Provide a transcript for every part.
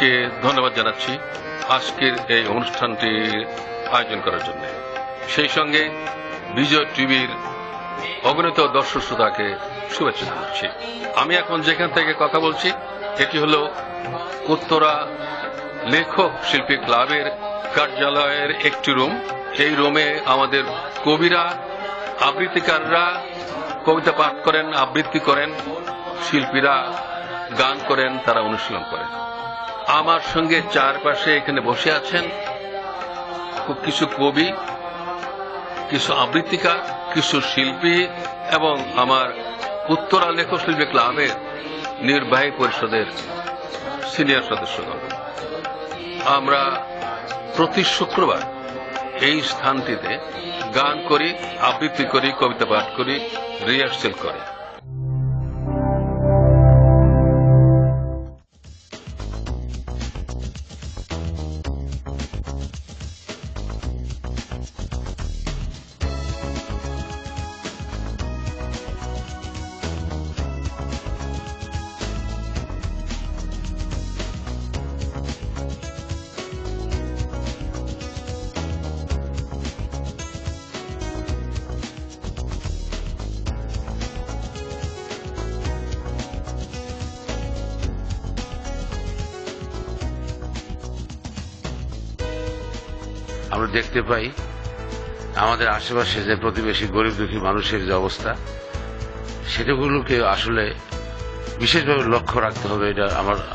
আপনাদেরকে ধন্যবাদ জানাচ্ছি আজকের এই অনুষ্ঠানটির আয়োজন করার জন্য। সেই সঙ্গে বিজয় টিভির অগণিত দর্শক শ্রোতাকে শুভেচ্ছা জানাচ্ছি। আমি এখন যেখান থেকে কথা বলছি এটি হল উত্তরা লেখক শিল্পী ক্লাবের কার্যালয়ের একটি রুম। এই রুমে আমাদের কবিরা, আবৃত্তিকাররা কবিতা পাঠ করেন, আবৃত্তি করেন, শিল্পীরা গান করেন, তারা অনুশীলন করেন। আমার সঙ্গে চারপাশে এখানে বসে আছেন কিছু কবি, কিছু আবৃত্তিকার, কিছু শিল্পী এবং আমার উত্তরা লেখক শিল্পী ক্লাবের নির্বাহী পরিষদের সিনিয়র সদস্যগণ। আমরা প্রতি শুক্রবার এই স্থানটিতে গান করি, আবৃত্তি করি, কবিতা পাঠ করি, রিহার্সেল করি। আমরা দেখতে পাই আমাদের আশেপাশে যে প্রতিবেশী গরিব দুঃখী মানুষের যে অবস্থা, সেটাগুলোকে আসলে বিশেষভাবে লক্ষ্য রাখতে হবে। এটা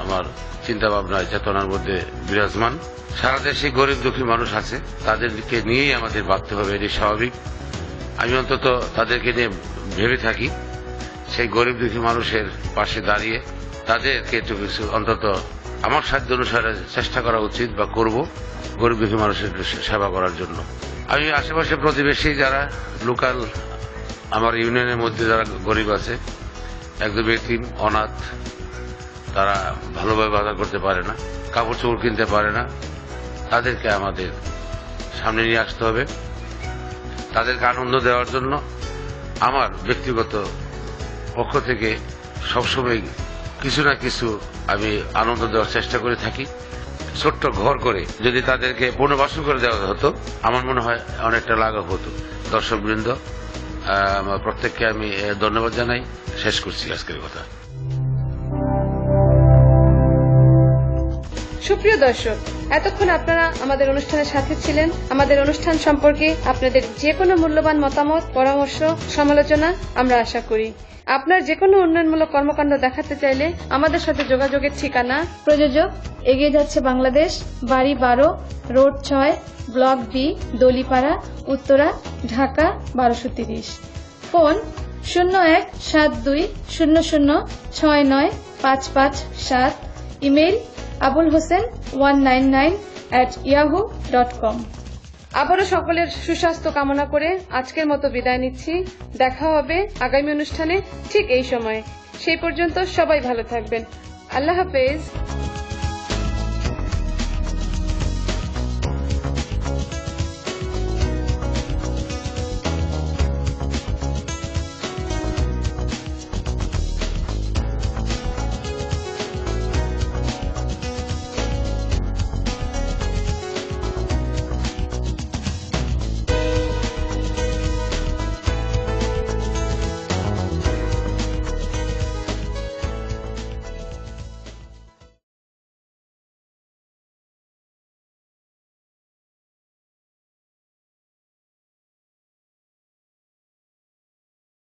আমার চিন্তা ভাবনা, চেতনার মধ্যে বিরাজমান। সারা দেশে গরিব দুঃখী মানুষ আছে, তাদেরকে নিয়েই আমাদের ভাবতে হবে, এটি স্বাভাবিক। আমি অন্তত তাদেরকে নিয়ে ভেবে থাকি, সেই গরিব দুঃখী মানুষের পাশে দাঁড়িয়ে তাদেরকে একটু কিছু অন্তত আমার সাধ্য অনুসারে চেষ্টা করা উচিত বা করব গরিব দুঃখী মানুষের সেবা করার জন্য। আমি আশেপাশে প্রতিবেশী যারা লোকাল আমার ইউনিয়নের মধ্যে যারা গরিব আছে, একদম এতিম, অনাথ, তারা ভালোভাবে বাজার করতে পারে না, কাপড় চোপড় কিনতে পারে না, তাদেরকে আমাদের সামনে নিয়ে আসতে হবে। তাদেরকে আনন্দ দেওয়ার জন্য আমার ব্যক্তিগত পক্ষ থেকে সবসময় কিছু না কিছু আমি আনন্দ দেওয়ার চেষ্টা করে থাকি। ছোট্ট ঘর করে যদি তাদেরকে পুনর্বাসন করে দেওয়া হতো, আমার মনে হয় অনেকটা লাঘব হতো। দর্শকবৃন্দ, প্রত্যেককে আমি ধন্যবাদ জানাই। শেষ করছি আজকের কথা। সুপ্রিয় দর্শক, এতক্ষণ আপনারা আমাদের অনুষ্ঠানের সাথে ছিলেন। আমাদের অনুষ্ঠান সম্পর্কে আপনাদের যে কোনো মূল্যবান মতামত, পরামর্শ, সমালোচনা আমরা আশা করি। আপনার যে কোনো উন্নয়নমূলক কর্মকাণ্ড দেখাতে চাইলে আমাদের সাথে যোগাযোগের ঠিকানা: প্রযোজক এগিয়ে যাচ্ছে বাংলাদেশ, বাড়ি 12, road 6, block B, Dolipara, Uttara, Dhaka 1230। Phone 017200695557। Email abulhosen199@yahoo.com। আবারও সকলের সুস্বাস্থ্য কামনা করে আজকের মতো বিদায় নিচ্ছি। দেখা হবে আগামী অনুষ্ঠানে ঠিক এই সময়ে। সেই পর্যন্ত সবাই ভালো থাকবেন। আল্লাহ হাফেজ।